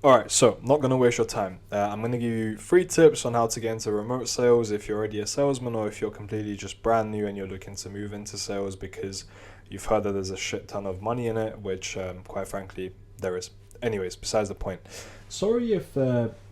All right, so not gonna waste your time. I'm gonna give you 3 tips on how to get into remote sales if you're already a salesman or if you're completely just brand new and you're looking to move into sales because you've heard that there's a shit ton of money in it, which, quite frankly, there is. Anyways, besides the point. Sorry if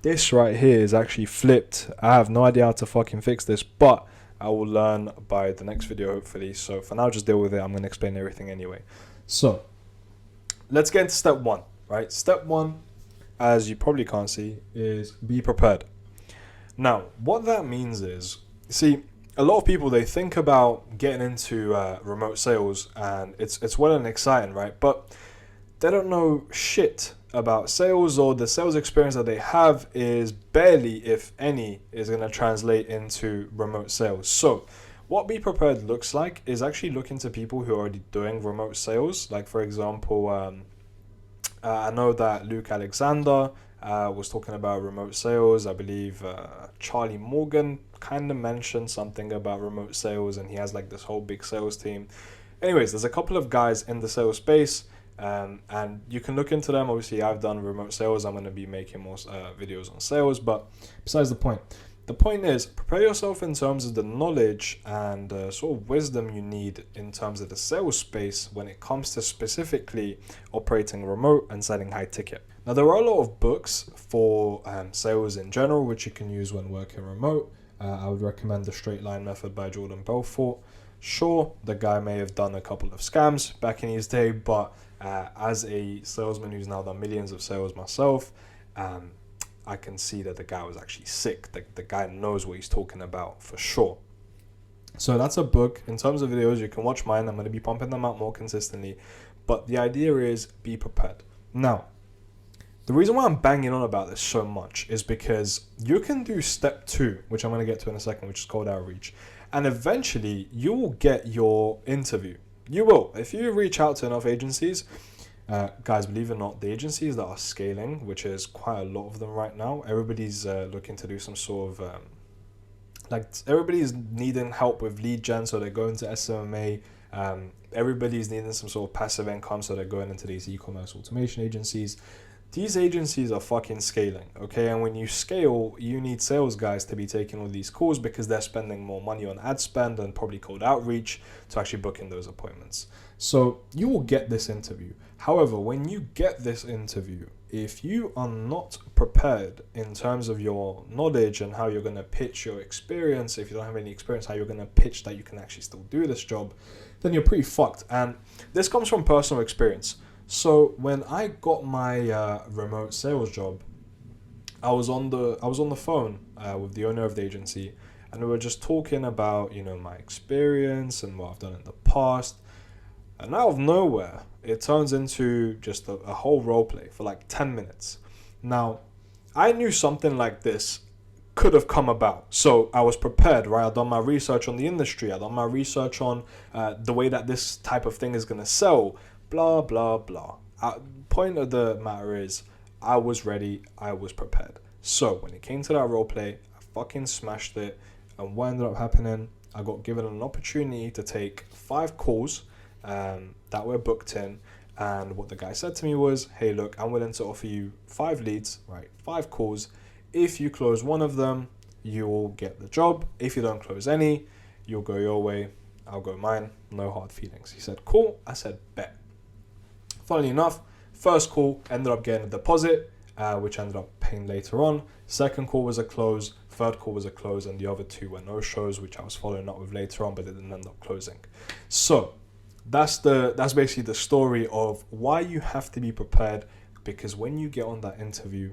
this right here is actually flipped. I have no idea how to fucking fix this, but I will learn by the next video, hopefully. So for now, just deal with it. I'm gonna explain everything anyway. So let's get into step one, right? Step one, as you probably can't see, is be prepared. Now, what that means is, see, a lot of people, they think about getting into remote sales and it's well and exciting, right? But they don't know shit about sales, or the sales experience that they have is barely, if any, is going to translate into remote sales. So what be prepared looks like is actually looking to people who are already doing remote sales. Like, for example, I know that Luke Alexander was talking about remote sales. I believe Charlie Morgan kind of mentioned something about remote sales, and he has like this whole big sales team. Anyways, there's a couple of guys in the sales space, and you can look into them. Obviously, I've done remote sales. I'm going to be making more videos on sales, but besides the point. The point is, prepare yourself in terms of the knowledge and sort of wisdom you need in terms of the sales space when it comes to specifically operating remote and selling high ticket. Now, there are a lot of books for sales in general, which you can use when working remote. I would recommend The Straight Line Method by Jordan Belfort. Sure, the guy may have done a couple of scams back in his day, but as a salesman who's now done millions of sales myself, I can see that the guy was actually sick. The guy knows what he's talking about for sure. So that's a book. In terms of videos, you can watch mine. I'm going to be pumping them out more consistently. But the idea is be prepared. Now, the reason why I'm banging on about this so much is because you can do step 2, which I'm going to get to in a second, which is cold outreach. And eventually, you will get your interview. You will. If you reach out to enough agencies, guys, believe it or not, the agencies that are scaling, which is quite a lot of them right now, everybody's looking to do some sort of, everybody's needing help with lead gen, so they're going to SMMA. Everybody's needing some sort of passive income, so they're going into these e-commerce automation agencies. These agencies are fucking scaling, okay? And when you scale, you need sales guys to be taking all these calls because they're spending more money on ad spend and probably cold outreach to actually book in those appointments. So you will get this interview. However, when you get this interview, if you are not prepared in terms of your knowledge and how you're going to pitch your experience, if you don't have any experience, how you're going to pitch that you can actually still do this job, then you're pretty fucked. And this comes from personal experience. So when I got my remote sales job, I was on the phone with the owner of the agency, and we were just talking about, my experience and what I've done in the past. And out of nowhere, it turns into just a whole role play for like 10 minutes. Now, I knew something like this could have come about. So I was prepared, right? I've done my research on the industry. I've done my research on the way that this type of thing is going to sell. Blah, blah, blah. Point of the matter is, I was ready. I was prepared. So when it came to that role play, I fucking smashed it. And what ended up happening, I got given an opportunity to take 5 calls that were booked in. And what the guy said to me was, hey, look, I'm willing to offer you 5 leads, right? 5 calls. If you close one of them, you'll get the job. If you don't close any, you'll go your way. I'll go mine. No hard feelings. He said, cool. I said, bet. Funnily enough, first call ended up getting a deposit, which ended up paying later on. Second call was a close. Third call was a close. And the other 2 were no-shows, which I was following up with later on, but it didn't end up closing. So that's basically the story of why you have to be prepared, because when you get on that interview,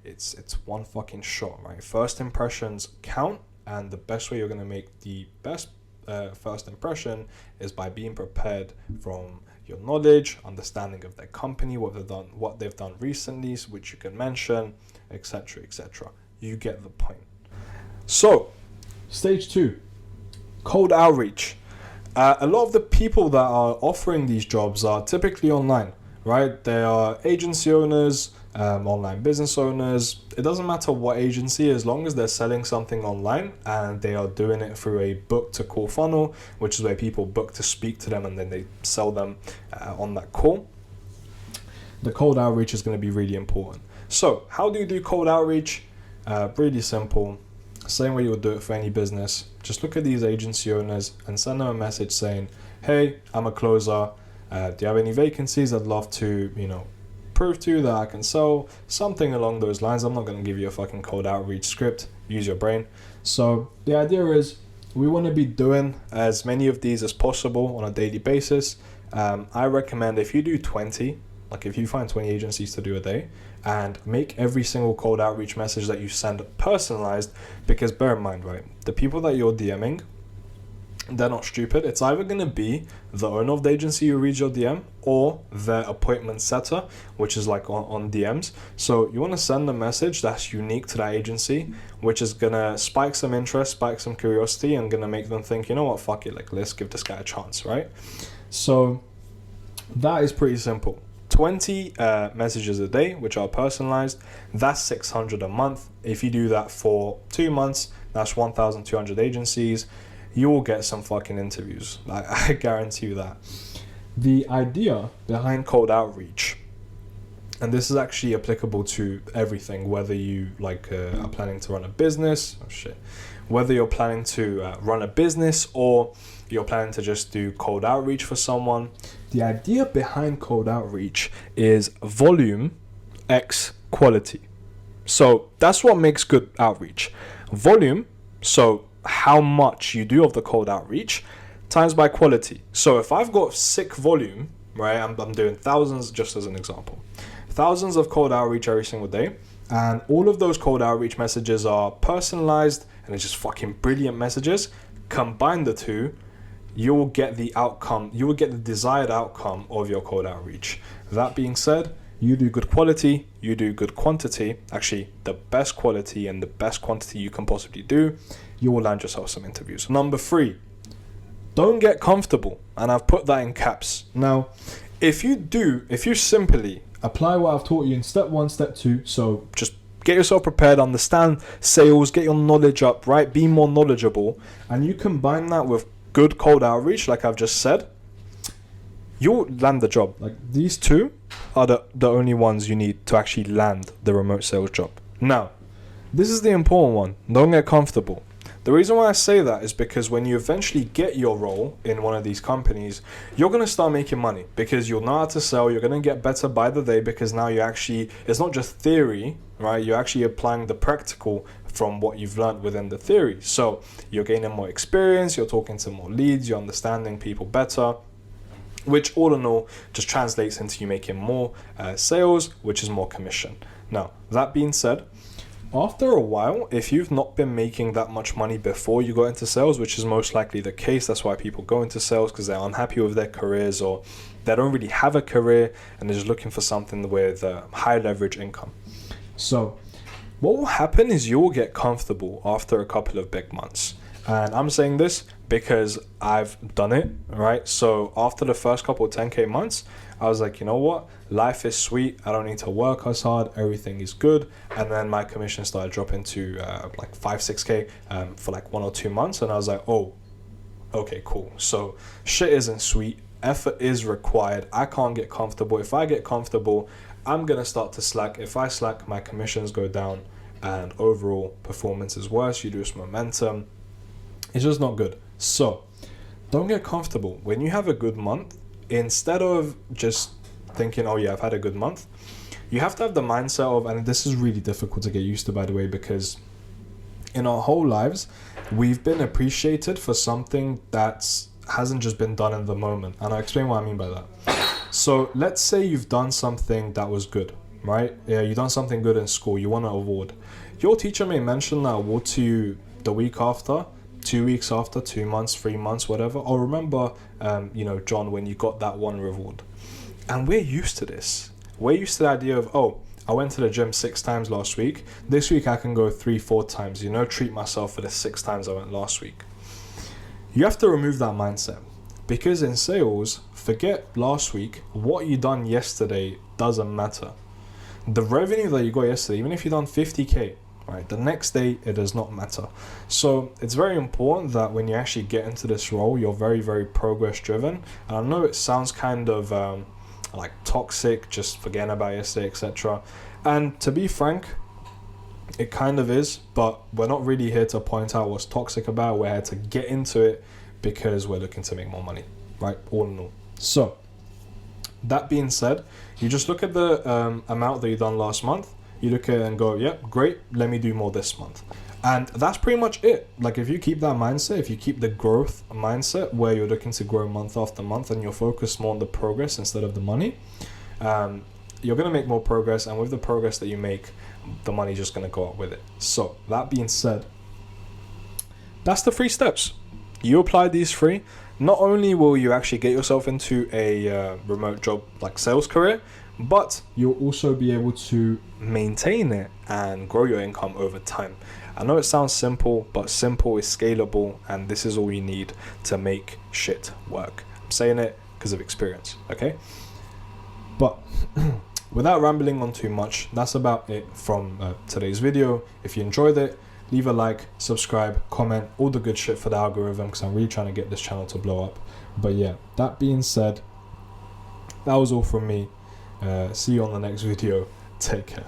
it's one fucking shot, right? First impressions count, and the best way you're going to make the best first impression is by being prepared from your knowledge, understanding of their company, what they've done recently, which you can mention, etc., etc. You get the point. So, stage 2, cold outreach. A lot of the people that are offering these jobs are typically online, right? They are agency owners, online business owners. It doesn't matter what agency, as long as they're selling something online and they are doing it through a book to call funnel, which is where people book to speak to them and then they sell them on that call. The cold outreach is going to be really important. So how do you do cold outreach? Really simple. Same way you would do it for any business. Just look at these agency owners and send them a message saying, hey, I'm a closer. Do you have any vacancies? I'd love to, prove to you that I can sell, something along those lines. I'm not going to give you a fucking cold outreach script. Use your brain. So the idea is we want to be doing as many of these as possible on a daily basis. I recommend if you do 20, like if you find 20 agencies to do a day, and make every single cold outreach message that you send personalized, because bear in mind, right, the people that you're DMing, they're not stupid. It's either going to be the owner of the agency who reads your DM or their appointment setter, which is like on DMs. So you want to send a message that's unique to that agency, which is going to spike some interest, spike some curiosity, and going to make them think, you know what, fuck it, like let's give this guy a chance, right? So that is pretty simple. 20 messages a day, which are personalized, that's 600 a month. If you do that for 2 months, that's 1,200 agencies. You will get some fucking interviews. I guarantee you that. The idea behind cold outreach, and this is actually applicable to everything, whether you are planning to run a business, whether you're planning to run a business or you're planning to just do cold outreach for someone. The idea behind cold outreach is volume x quality. So that's what makes good outreach. Volume, so how much you do of the cold outreach, times by quality. So if I've got sick volume, right, I'm doing thousands, just as an example, thousands of cold outreach every single day, and all of those cold outreach messages are personalized and it's just fucking brilliant messages. Combine the two, you will get the outcome, you will get the desired outcome of your cold outreach. That being said, you do good quality, you do good quantity, actually the best quality and the best quantity you can possibly do, you will land yourself some interviews. Number 3, don't get comfortable. And I've put that in caps. Now, if you simply apply what I've taught you in step 1, step 2, so just get yourself prepared, understand sales, get your knowledge up, right? Be more knowledgeable. And you combine that with good cold outreach, like I've just said, you'll land the job. Like these two are the only ones you need to actually land the remote sales job. Now, this is the important one. Don't get comfortable. The reason why I say that is because when you eventually get your role in one of these companies, you're going to start making money because you'll know how to sell. You're going to get better by the day because now it's not just theory, right? You're actually applying the practical from what you've learned within the theory. So you're gaining more experience, you're talking to more leads, you're understanding people better, which all in all just translates into you making more sales, which is more commission. Now, that being said, after a while, if you've not been making that much money before you go into sales, which is most likely the case, that's why people go into sales, because they're unhappy with their careers or they don't really have a career and they're just looking for something with high leverage income. So what will happen is you'll get comfortable after a couple of big months. And I'm saying this because I've done it, right? So after the first couple of 10K months, I was like, you know what? Life is sweet. I don't need to work as hard. Everything is good. And then my commission started dropping to 5-6K for 1 or 2 months. And I was like, oh, okay, cool. So shit isn't sweet. Effort is required. I can't get comfortable. If I get comfortable, I'm going to start to slack. If I slack, my commissions go down and overall performance is worse. You lose momentum. It's just not good. So don't get comfortable. When you have a good month, instead of just thinking, oh yeah, I've had a good month, you have to have the mindset of, and this is really difficult to get used to, by the way, because in our whole lives, we've been appreciated for something that hasn't just been done in the moment. And I'll explain what I mean by that. So let's say you've done something that was good, right? Yeah, you've done something good in school. You want an award. Your teacher may mention that award to you the week after, 2 weeks after, 2 months, 3 months, whatever. Or remember, John, when you got that one reward. And we're used to this. We're used to the idea of, oh, I went to the gym 6 times last week. This week I can go 3-4 times, treat myself for the 6 times I went last week. You have to remove that mindset. Because in sales, forget last week. What you done yesterday doesn't matter. The revenue that you got yesterday, even if you done 50K, right, the next day, it does not matter. So it's very important that when you actually get into this role, you're very, very progress driven. And I know it sounds kind of toxic, just forgetting about yesterday, etc. And to be frank, it kind of is, but we're not really here to point out what's toxic about it. We're here to get into it because we're looking to make more money, right? All in all. So, that being said, you just look at the amount that you done last month. You look at it and go, yep, great, let me do more this month. And that's pretty much it. Like, if you keep that mindset, if you keep the growth mindset where you're looking to grow month after month and you're focused more on the progress instead of the money, you're going to make more progress. And with the progress that you make, the money's just going to go up with it. So, that being said, that's the 3 steps. You apply these 3. Not only will you actually get yourself into a remote job like sales career, but you'll also be able to maintain it and grow your income over time. I know it sounds simple, but simple is scalable, and this is all you need to make shit work. I'm saying it because of experience, okay? But without rambling on too much, that's about it from today's video. If you enjoyed it, leave a like, subscribe, comment, all the good shit for the algorithm, because I'm really trying to get this channel to blow up. But yeah, that being said, that was all from me. See you on the next video. Take care.